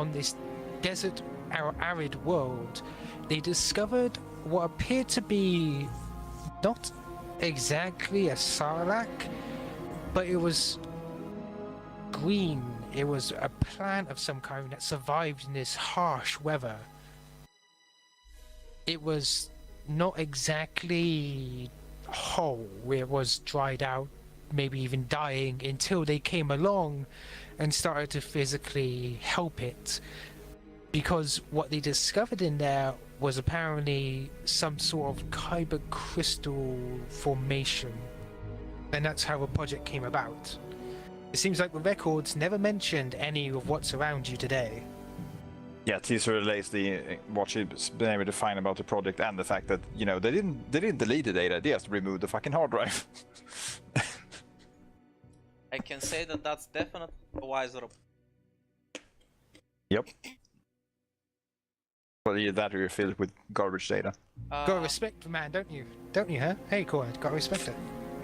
on this desert, arid world, they discovered what appeared to be not exactly a sarlacc, but it was green. It was a plant of some kind that survived in this harsh weather. It was not exactly whole, it was dried out, maybe even dying, until they came along and started to physically help it. Because what they discovered in there was apparently some sort of kyber crystal formation. And that's how the project came about. It seems like the records never mentioned any of what's around you today. Yeah, Teaser relates what she's been able to find about the project and the fact that, you know, they didn't delete the data, they just removed the fucking hard drive. I can say that that's definitely a wiser. Yep. But either that or you're filled with garbage data. Gotta respect the man, don't you? Don't you, huh? Hey, Korax, gotta respect it.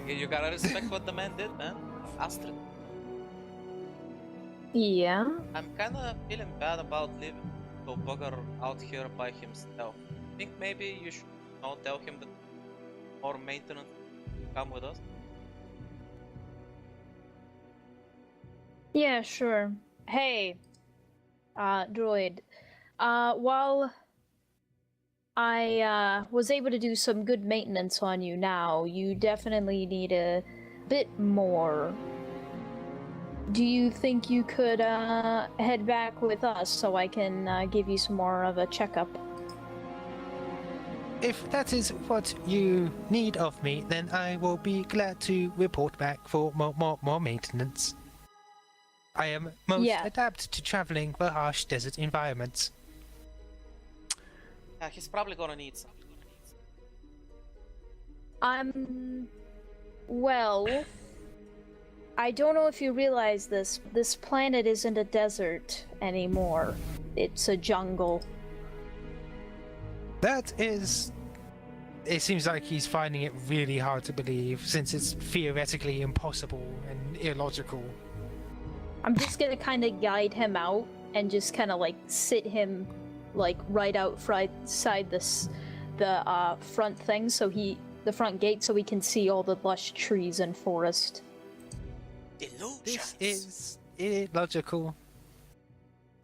You gotta respect what the man did, man. Astrid. Yeah. I'm kinda feeling bad about leaving the bugger out here by himself. Think maybe you should tell him that more maintenance come with us? Yeah, sure. Hey, Droid. While I was able to do some good maintenance on you now, you definitely need a bit more. Do you think you could head back with us so I can give you some more of a checkup? If that is what you need of me, then I will be glad to report back for more maintenance. I am most adept to traveling the harsh desert environments. Yeah, he's probably gonna need some. Well, I don't know if you realize this. This planet isn't a desert anymore. It's a jungle. That is... It seems like he's finding it really hard to believe, since it's theoretically impossible and illogical. I'm just gonna kind of guide him out and just kind of like sit him like right outside the front thing, so the front gate, so we can see all the lush trees and forest. This is illogical.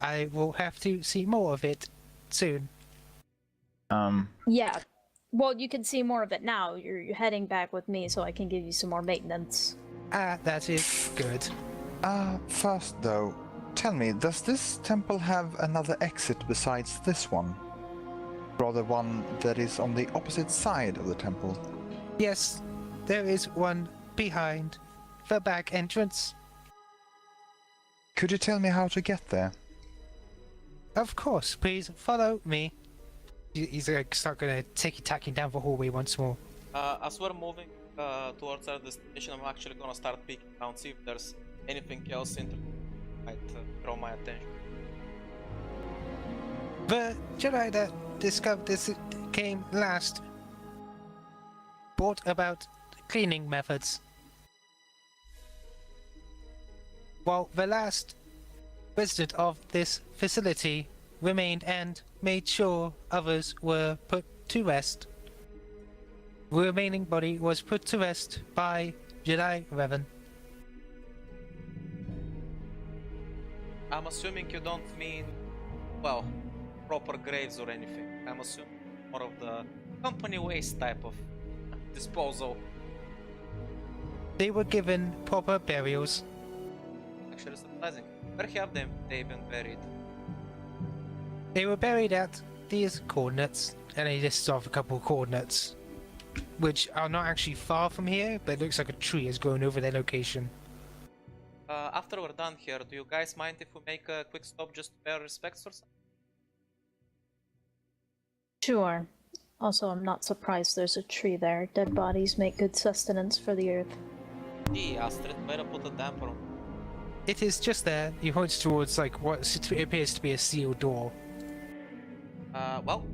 I will have to see more of it soon. Yeah. Well, you can see more of it now. You're heading back with me, so I can give you some more maintenance. That is good. First though, tell me, does this temple have another exit besides this one? Rather one that is on the opposite side of the temple? Yes, there is one behind the back entrance. Could you tell me how to get there? Of course, please follow me. He's gonna start tacking down the hallway once more. As we're moving towards our destination, I'm actually gonna start peeking around, see if there's anything else interesting might draw my attention. The Jedi that discovered this came last brought about cleaning methods. While the last resident of this facility remained and made sure others were put to rest. The remaining body was put to rest by Jedi Revan. I'm assuming you don't mean, well, proper graves or anything. I'm assuming more of the company waste type of disposal. They were given proper burials. Actually surprising. Where have they been buried? They were buried at these coordinates, and they lists off a couple of coordinates, which are not actually far from here, but it looks like a tree has grown over their location. After we're done here, do you guys mind if we make a quick stop just to pay our respects or something? Sure. Also, I'm not surprised there's a tree there. Dead bodies make good sustenance for the earth. Gee, Astrid, better put a damper on. It is just there. He points towards like what appears to be a sealed door. Well,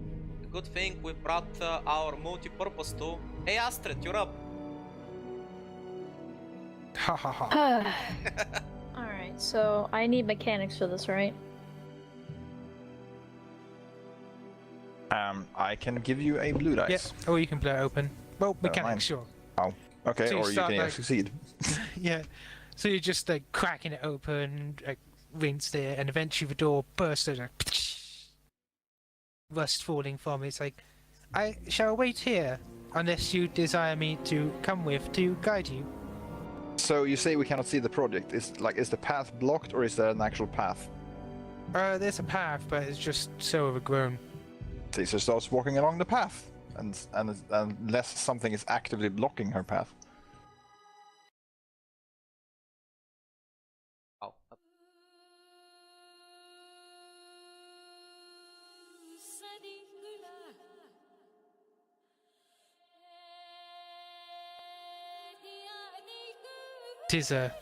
good thing we brought our multi-purpose tool. Hey Astrid, you're up. Ha ha ha. Alright, so I need mechanics for this, right? I can give you a blue dice. Yep. Or you can blow it open. Well, mechanics, mind. sure. Oh, okay, So you or you start, can like- succeed. Yeah. So you're just like cracking it open, like rinsed it, and eventually the door bursts and like, rust falling from it. It's like, I shall wait here unless you desire me to come with to guide you. So you say we cannot see the project. Is the path blocked or is there an actual path? There's a path, but it's just so overgrown. Caesar starts walking along the path, and unless something is actively blocking her path. Oh. Tizza,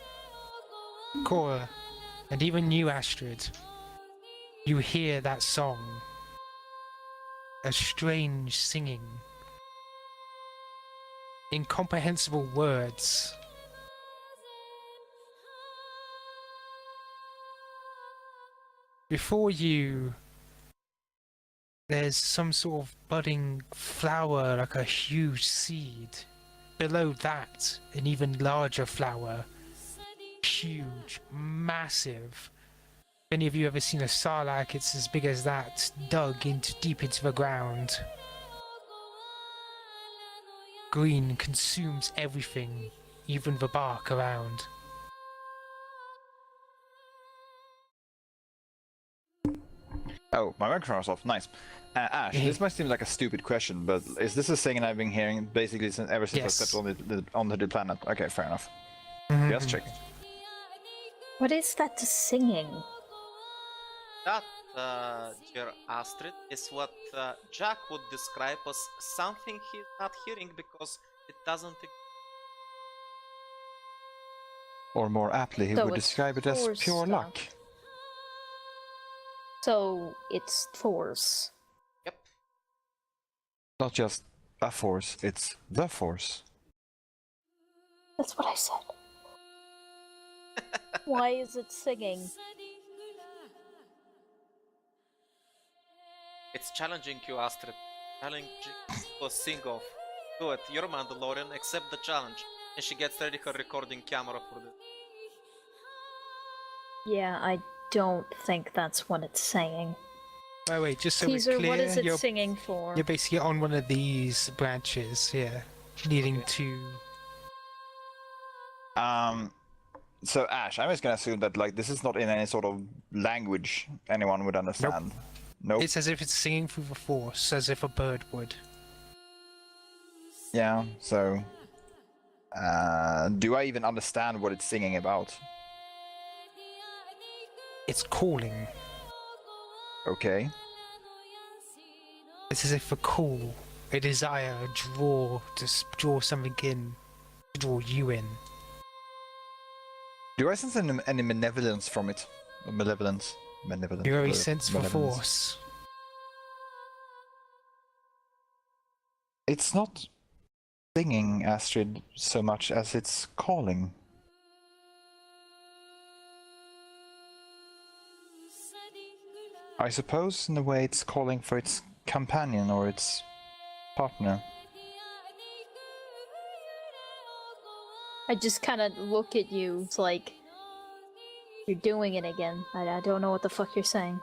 Cora, and even you, Astrid. You hear that song. A strange singing. Incomprehensible words. Before you, there's some sort of budding flower, like a huge seed. Below that, an even larger flower. Huge, massive. If any of you ever seen a sarlacc, it's as big as that, dug deep into the ground. Green consumes everything, even the bark around. Oh, my microphone was off. Nice. Ash, this might seem like a stupid question, but is this a thing I've been hearing basically ever since Yes. I stepped onto the planet? Okay, fair enough. Just checking. What is that singing? That, dear Astrid, is what Jack would describe as something he's not hearing because it doesn't exist. Or more aptly, he So would it's describe it as force pure stuff. luck. So it's Force. Yep. Not just a force, it's the force. That's what I said. Why is it singing? It's challenging you, Astrid. Challenging to sing off. Do it, you're Mandalorian, accept the challenge. And she gets ready her recording camera for this. Yeah, I don't think that's what it's saying. Oh wait, just so Caesar, we're clear, what is it you're, singing for? you're basically on one of these branches here, leading to... So Ash, I'm just gonna assume that this is not in any sort of language anyone would understand. Nope. It's as if it's singing through the force, as if a bird would. Yeah, so... do I even understand what it's singing about? It's calling. Okay. It's as if a call, a desire, a draw, to draw something in, to draw you in. Do I sense any malevolence from it? Malevolence. You already sense the malevolence. force. It's not singing, Astrid, so much as it's calling. I suppose in a way it's calling for its companion or its partner. I just kind of look at you. It's like you're doing it again. I don't know what the fuck you're saying.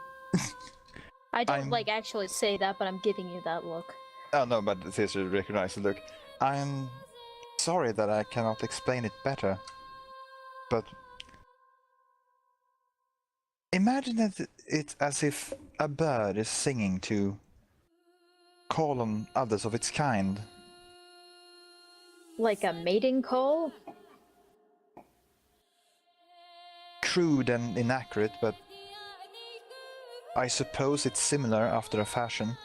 I don't actually say that, but I'm giving you that look. Oh no, but Caesar recognized the look. I'm sorry that I cannot explain it better, but imagine that it's as if a bird is singing to call on others of its kind. Like a mating call? Crude and inaccurate, but I suppose it's similar after a fashion.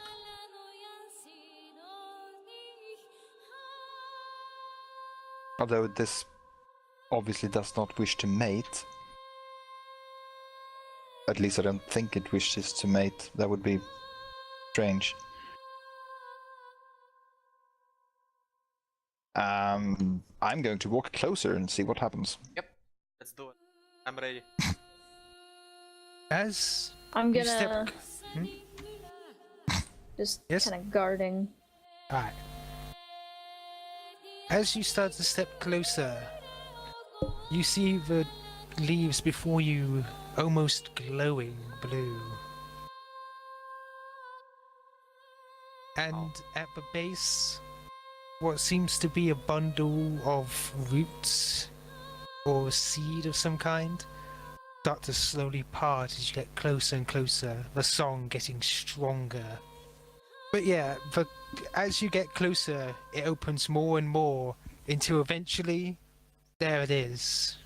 Although this obviously does not wish to mate. At least I don't think it wishes to mate. That would be strange. I'm going to walk closer and see what happens. Yep, let's do it. I'm ready. As I'm you gonna. step... Just Yes? kind of guarding. Alright. As you start to step closer, you see the leaves before you almost glowing blue. And at the base, what seems to be a bundle of roots or a seed of some kind start to slowly part as you get closer and closer, the song getting stronger. But yeah, as you get closer, it opens more and more until eventually, there it is.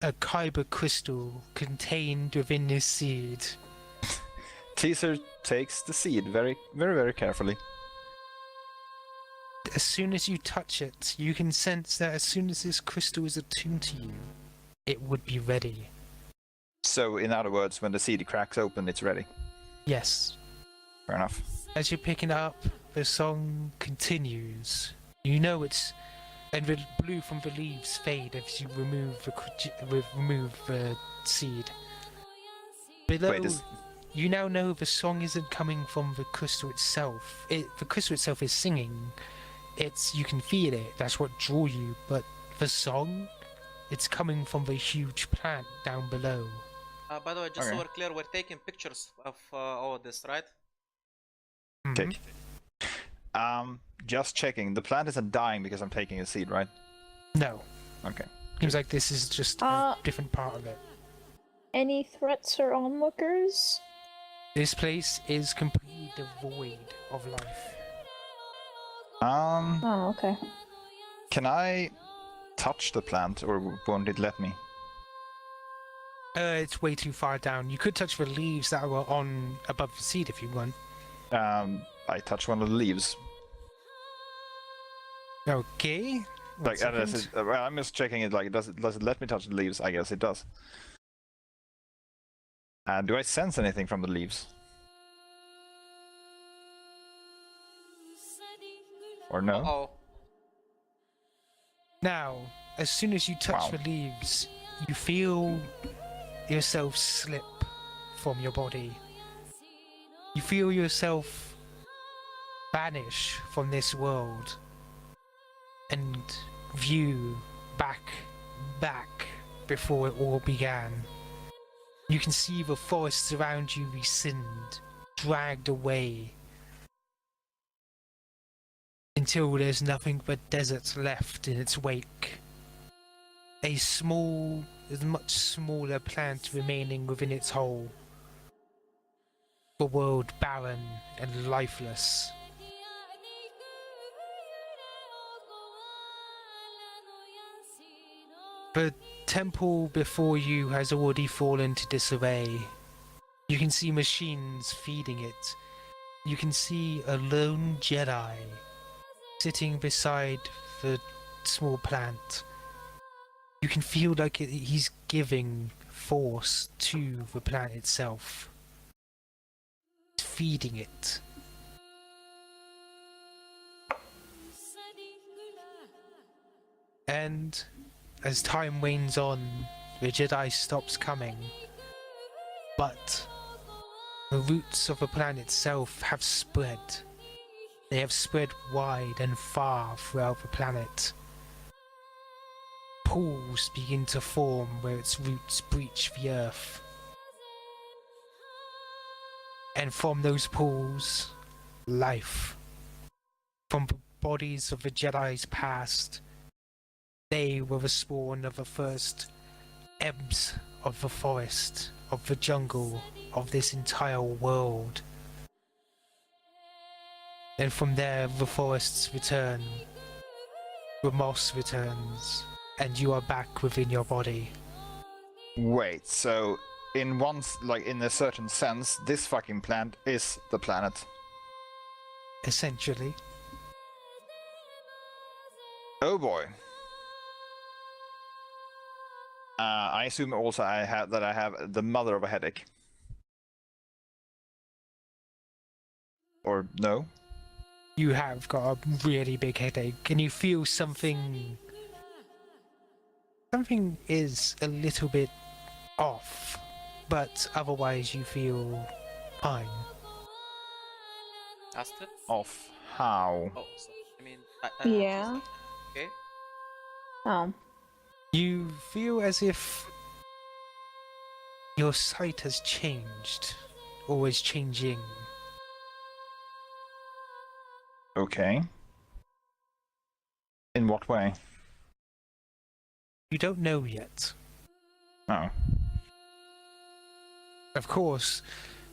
A kyber crystal contained within this seed. Teaser takes the seed very, very, very carefully. As soon as you touch it, you can sense that as soon as this crystal is attuned to you, it would be ready. So, in other words, when the seed cracks open, it's ready. Yes. Fair enough. As you're picking it up, the song continues. You know it's... And the blue from the leaves fade as you remove the seed. Below, Wait, you now know the song isn't coming from the crystal itself. The crystal itself is singing. You can feel it, that's what drew you, but the song, it's coming from the huge plant down below. By the way, just so Okay. we're clear, we're taking pictures of all of this, right? Mhm. Okay. Just checking. The plant isn't dying because I'm taking a seed, right? No. Okay. Seems like this is just a Uh, different part of it. Any threats or onlookers? This place is completely devoid of life. Oh, okay. Can I touch the plant, or won't it let me? It's way too far down. You could touch the leaves that were on above the seed if you want. I touch one of the leaves. Okay. One Like, and second. well, I'm just checking it. Like, does it let me touch the leaves? I guess it does. Do I sense anything from the leaves? Or no? Oh, Now, as soon as you touch Wow. the leaves, you feel yourself slip from your body. You feel yourself vanish from this world and view back before it all began. You can see the forests around you rescind, dragged away, until there's nothing but desert left in its wake. A much smaller plant remaining within its hole. The world barren and lifeless. The temple before you has already fallen to disarray. You can see machines feeding it. You can see a lone Jedi sitting beside the small plant. You can feel like he's giving force to the plant itself. Feeding it. And as time wanes on, the Jedi stops coming. But the roots of the plant itself have spread. They have spread wide and far throughout the planet. Pools begin to form where its roots breach the earth. And from those pools, life. From the bodies of the Jedi's past, they were the spawn of the first ebbs of the forest, of the jungle, of this entire world. Then from there, the forests return, the moss returns, and you are back within your body. Wait, so in in a certain sense, this fucking plant is the planet. Essentially. Oh boy. I assume also I have the mother of a headache. Or no? You have got a really big headache, and you feel something is a little bit off, but otherwise you feel fine. Astrid? of how. Oh, so, I mean, Yeah. okay. Oh. You feel as if your sight has changed, always changing. Okay. In what way? You don't know yet. Oh. Of course,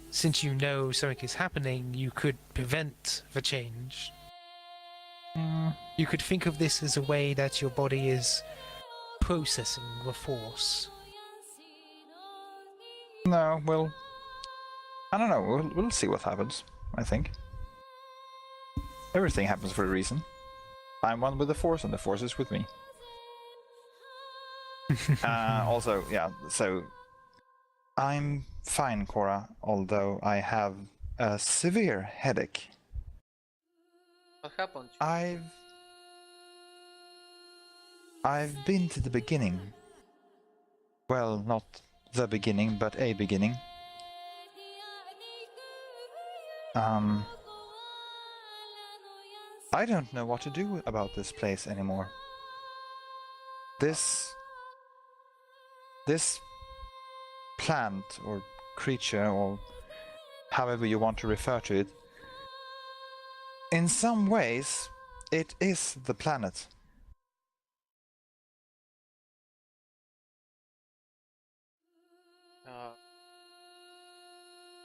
since you know something is happening, you could prevent the change. You could think of this as a way that your body is processing the force. No, well, I don't know. We'll see what happens, I think. Everything happens for a reason. I'm one with the Force, and the Force is with me. Also, yeah, so I'm fine, Cora, although I have a severe headache. What happened? I've been to the beginning. Well, not the beginning, but a beginning. I don't know what to do about this place anymore. This plant or creature, or however you want to refer to it, in some ways, it is the planet.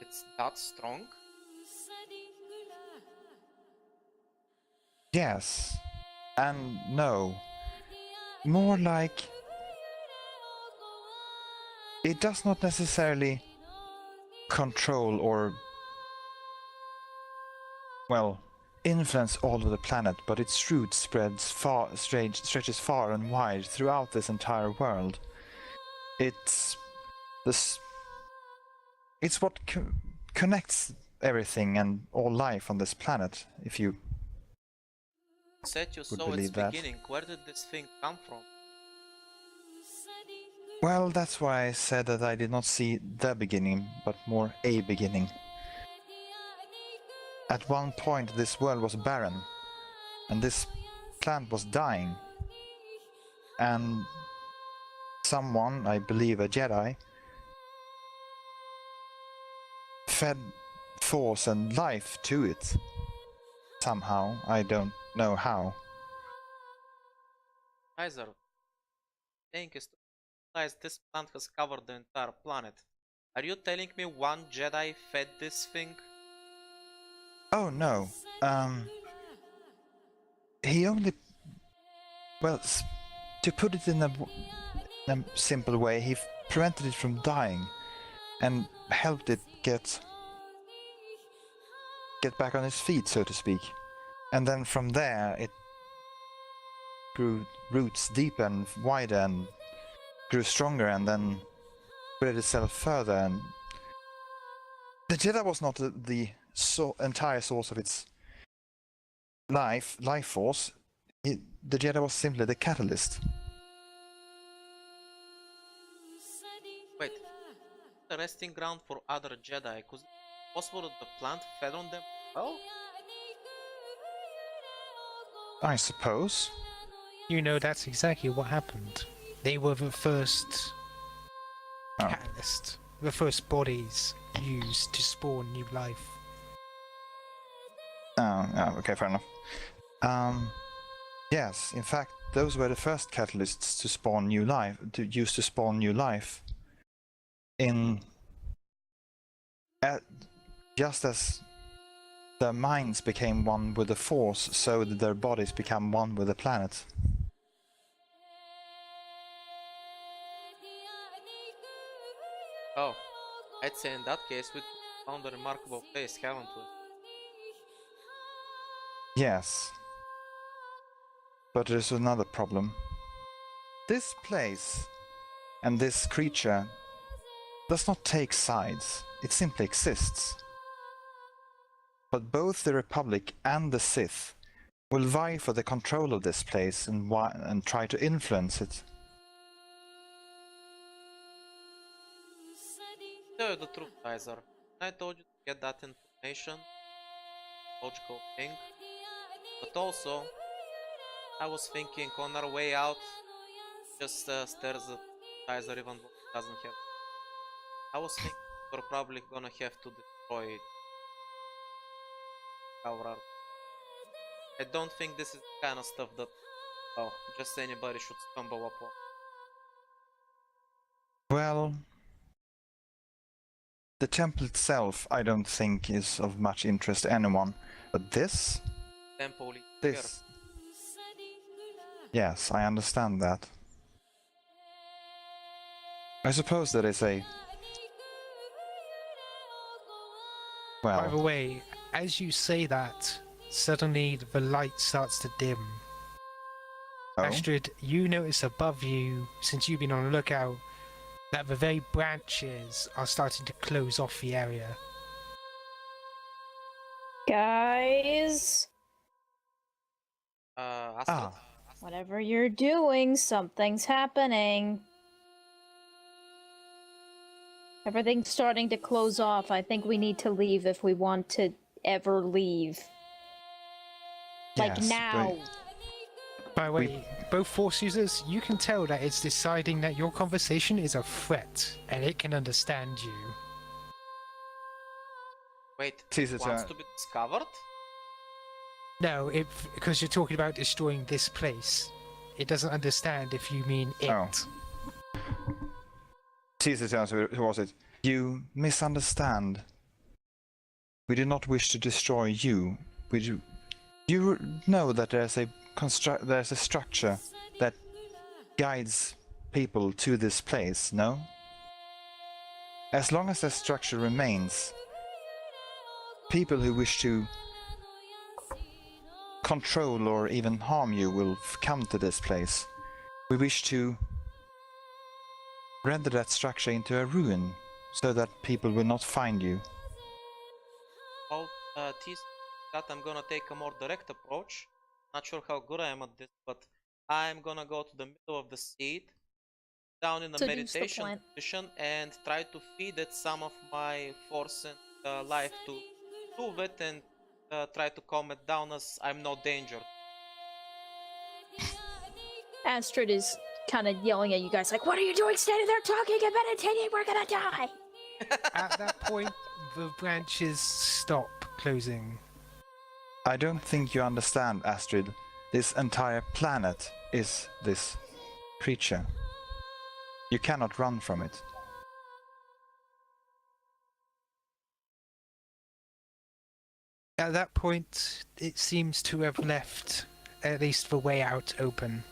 It's that strong? Yes and no. More like it does not necessarily control or, well, influence all of the planet, but its roots stretches far and wide throughout this entire world. It's what connects everything and all life on this planet, if you Said you would saw its believe that. beginning. Where did this thing come from? Well, that's why I said that I did not see the beginning, but more a beginning. At one point, this world was barren, and this plant was dying. And someone, I believe a Jedi, fed force and life to it. Somehow, I don't know how. Kaiser, saying is to realize this plant has covered the entire planet. Are you telling me one Jedi fed this thing? Oh no, he only... Well, to put it in a simple way, he prevented it from dying and helped it get back on its feet, so to speak. And then from there, it grew roots deeper and wider and grew stronger, and then spread itself further. And the Jedi was not the entire source of its life force. The Jedi was simply the catalyst. Wait, the resting ground for other Jedi. Could it be possible that the plant fed on them? Oh, I suppose. You know, that's exactly what happened. They were the first Oh. catalyst, the first bodies used to spawn new life. Oh, okay, fair enough. Yes, in fact, those were the first catalysts to spawn new life, to spawn new life. Just as their minds became one with the Force, so did their bodies become one with the planet. oh. I'd say in that case we found a remarkable place, haven't we? Yes. But there's another problem. This place and this creature does not take sides. It simply exists. But both the Republic and the Sith will vie for the control of this place and try to influence it. Tell you the truth, Kaiser. I told you to get that information. logical thing. But also, I was thinking on our way out, just stairs that Kaiser even doesn't have. I was thinking we're probably gonna have to destroy our. I don't think this is the kind of stuff that, well, just anybody should stumble upon. Well, the temple itself I don't think is of much interest to anyone, but this, Temple is here. yes, I understand that. I suppose that is a... By the Well, way, as you say that, suddenly the light starts to dim. oh, Astrid, you notice above you, since you've been on the lookout, that the very branches are starting to close off the area. Guys, Astrid? whatever you're doing, something's happening. Everything's starting to close off. I think we need to leave if we want to ever leave. Like yes, now. By the way, both Force users, you can tell that it's deciding that your conversation is a threat, and it can understand you. Wait, Caesar it wants turn. to be discovered? No, because you're talking about destroying this place. It doesn't understand if you mean it. Oh. Caesar turns towards it. You misunderstand. We do not wish to destroy you. We do... You know that there's a structure that guides people to this place, no? As long as that structure remains, people who wish to control or even harm you will come to this place. We wish to render that structure into a ruin so that people will not find you. Well, that I'm gonna take a more direct approach. Not sure how good I am at this, but I'm gonna go to the middle of the seed, down in the Seduce the meditation plant. position, and try to feed it some of my force and life to move it and try to calm it down as I'm no danger. Astrid is kind of yelling at you guys like, what are you doing standing there talking and meditating? We're gonna die! At that point, the branches stop closing. I don't think you understand, Astrid. This entire planet is this creature. You cannot run from it. At that point, it seems to have left at least the way out open.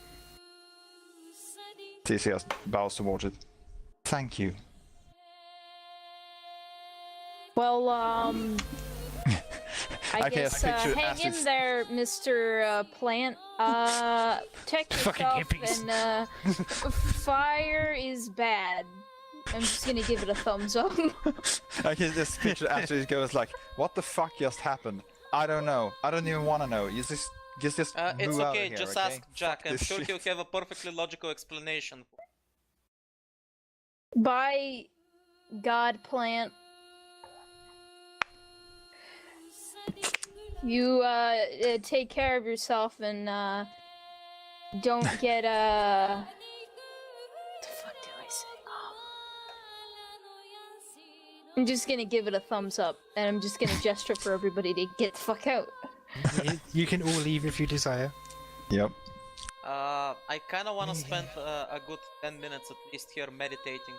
Theseus bows towards it. Thank you. Well, I Okay, guess let's picture hang Astrid's- in there, Mr. Plant. Protect Fucking yourself, hippies. and fire is bad. I'm just gonna give it a thumbs up. I can just picture Astrid goes like, what the fuck just happened? I don't know. I don't even want to know. You just It's move out of okay, here, just okay? ask Jack. Fuck I'm this sure shit. he'll have a perfectly logical explanation. By God, Plant. You take care of yourself and don't get what the fuck do I say? I'm just gonna give it a thumbs up, and I'm just gonna gesture for everybody to get the fuck out. You can all leave if you desire. Yep. I kind of want to spend a good 10 minutes at least here meditating,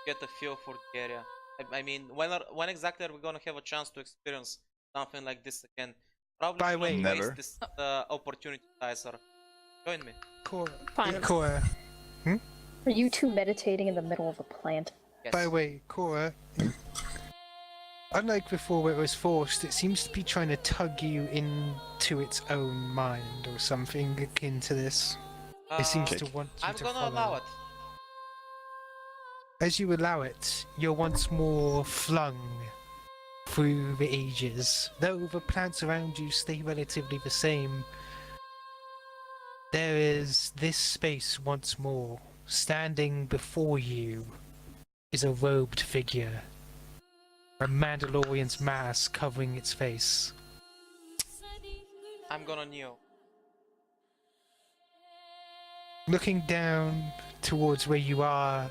get a feel for the area. I mean, when exactly are we gonna have a chance to experience something like this again? Probably By the shouldn't way, never. waste this opportunity, Kaiser. Join me. Cora. Fine. Cora. Are you two meditating in the middle of a plant? Yes. By the way, Cora. Unlike before where it was forced, it seems to be trying to tug you into its own mind or something akin to this. It seems to want you I'm to gonna follow. allow it. As you allow it, you're once more flung through the ages. Though the plants around you stay relatively the same, there is this space once more. Standing before you is a robed figure. A Mandalorian's mask covering its face. I'm gonna kneel. Looking down towards where you are,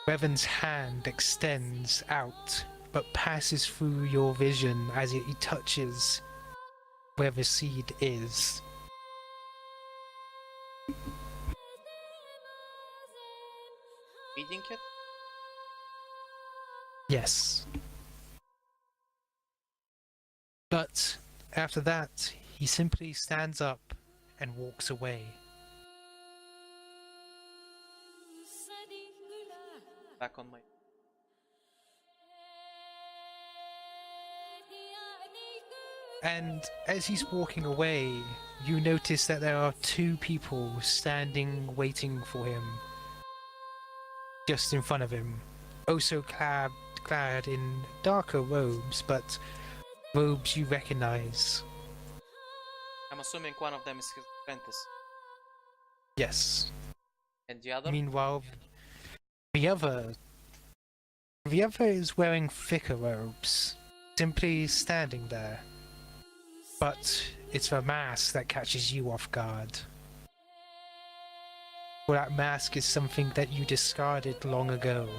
Revan's hand extends out, but passes through your vision as it touches where the seed is. Reading it? Yes. But after that, he simply stands up and walks away. Back on my... And as he's walking away, you notice that there are two people standing waiting for him. Just in front of him. Also clad in darker robes, but robes you recognize. I'm assuming one of them is his apprentice. Yes. And the other? Meanwhile, the other is wearing thicker robes, simply standing there. But it's the mask that catches you off guard. Well, that mask is something that you discarded long ago.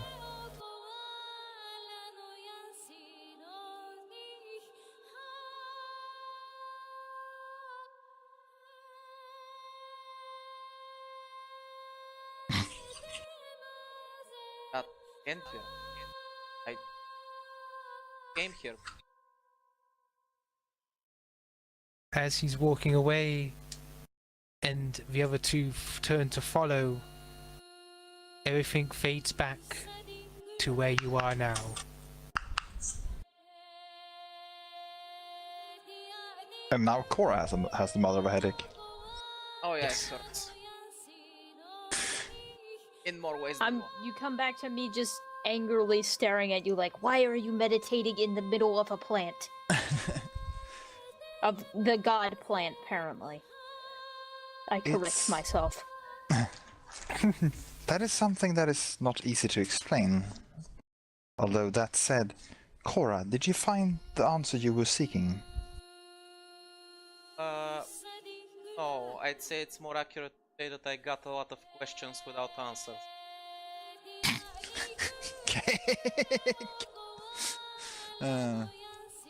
That Envia. I came here. As he's walking away, and the other two turn to follow, everything fades back to where you are now. And now Cora has the mother of a headache. Oh yeah, Yes. it hurts. In more ways than one. You come back to me just angrily staring at you like, why are you meditating in the middle of a plant? Of the god plant, apparently. I correct It's- myself. That is something that is not easy to explain. Although that said, Cora, did you find the answer you were seeking? No, I'd say it's more accurate to say that I got a lot of questions without answers. Okay. Oh.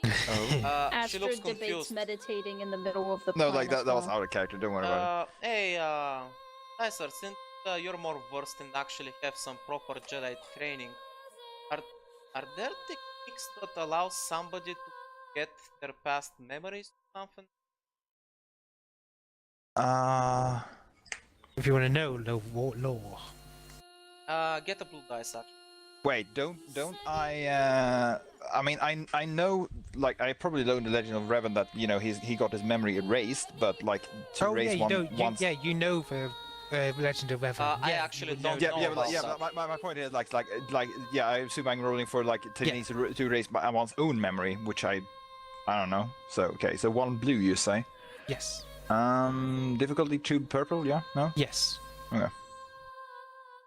She Astrid looks debates confused. meditating in the middle of the No, plant like as that was well. out of character. Don't worry about Hey, hi sir, since you're more versed and actually have some proper Jedi training, are there techniques that allow somebody to get their past memories or something? it. If you want to know lore. Get a blue dice actually. Wait, don't I mean, I know, like, I probably learned the Legend of Revan that, you know, he got his memory erased, but like to Oh erase yeah, once. you know the Legend of Revan. I Yeah, actually you don't know Yeah, know yeah, about but, yeah. that. But my point is like, yeah. I assume I'm rolling for like techniques to erase one's own memory, which I don't know. So okay, so one blue, you say? Yes. Difficulty 2 purple, yeah? No? Yes. Okay.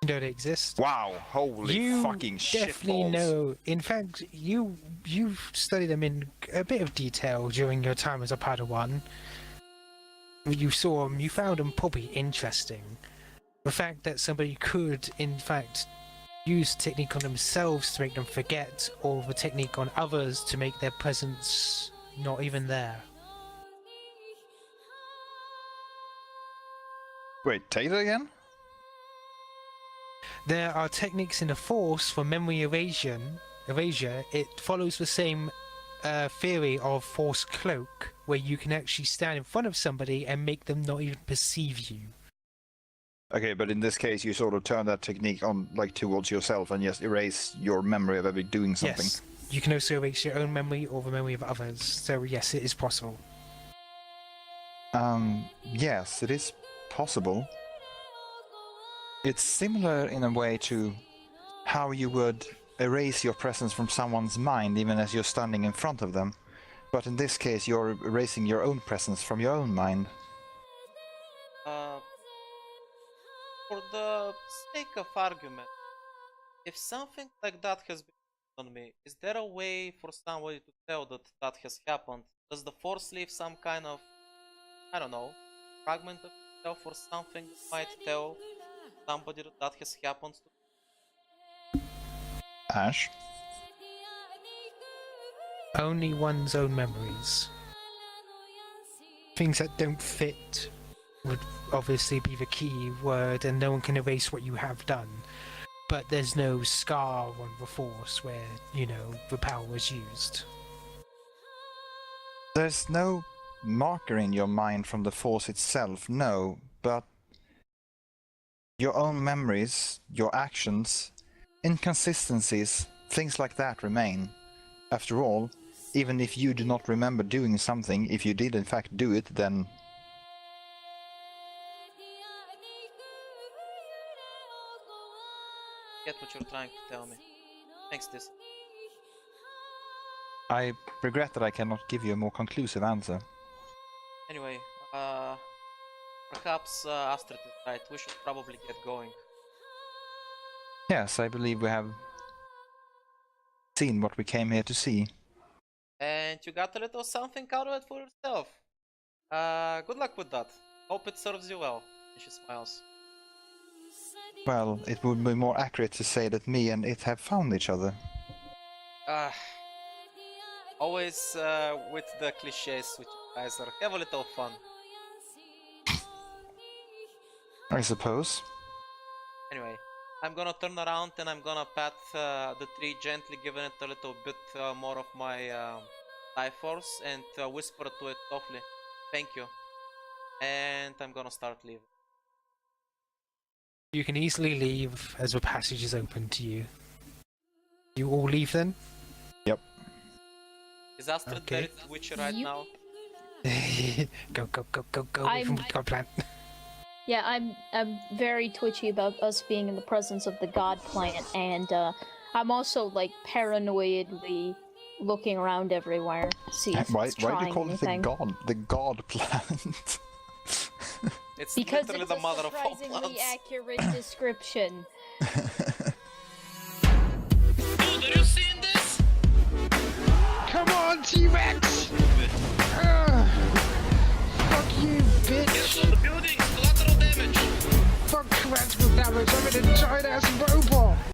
You know they exist. Wow, holy You fucking definitely shitballs. know. In fact, you studied them in a bit of detail during your time as a Padawan. You saw them. You found them probably interesting. The fact that somebody could, in fact, use technique on themselves to make them forget, or the technique on others to make their presence not even there. Wait, take it again? There are techniques in the Force for memory erasure. It follows the same theory of Force Cloak, where you can actually stand in front of somebody and make them not even perceive you. Okay, but in this case, you sort of turn that technique on, like, towards yourself and just erase your memory of ever doing something. Yes, you can also erase your own memory or the memory of others. So yes, it is possible. Yes, it is possible. It's similar in a way to how you would erase your presence from someone's mind even as you're standing in front of them. But in this case, you're erasing your own presence from your own mind. For the sake of argument, if something like that has been on me, is there a way for somebody to tell that that has happened Does the Force leave some kind of, I don't know, fragment of itself or something that might tell somebody that has happened to? Ash? Only one's own memories. Things that don't fit would obviously be the key word, and no one can erase what you have done. But there's no scar on the Force where, you know, the power was used. There's no marker in your mind from the Force itself, no, but your own memories, your actions, inconsistencies, things like that remain. After all, even if you do not remember doing something, if you did in fact do it, then... Get what you're trying to tell me. Thanks, this. I regret that I cannot give you a more conclusive answer. Anyway, perhaps Astrid is right. We should probably get going. Yes, I believe we have seen what we came here to see. And you got a little something out of it for yourself. Good luck with that. Hope it serves you well. And she smiles. Well, it would be more accurate to say that me and it have found each other. Always with the cliches with you guys are. Have a little fun. I suppose. Anyway, I'm gonna turn around and I'm gonna pat the tree gently, giving it a little bit more of my life force, and whisper to it softly, "Thank you." And I'm gonna start leaving. You can easily leave as the passage is open to you. You all leave then? Yep. Is Astrid Okay. very twitchy right You- now? Go away from the god plant. Yeah, I'm very twitchy about us being in the presence of the god plant, and I'm also like paranoidly looking around everywhere, see if Why it's do you trying call anything. it the god plant? It's Because literally it's the a mother of all surprisingly plants. accurate description.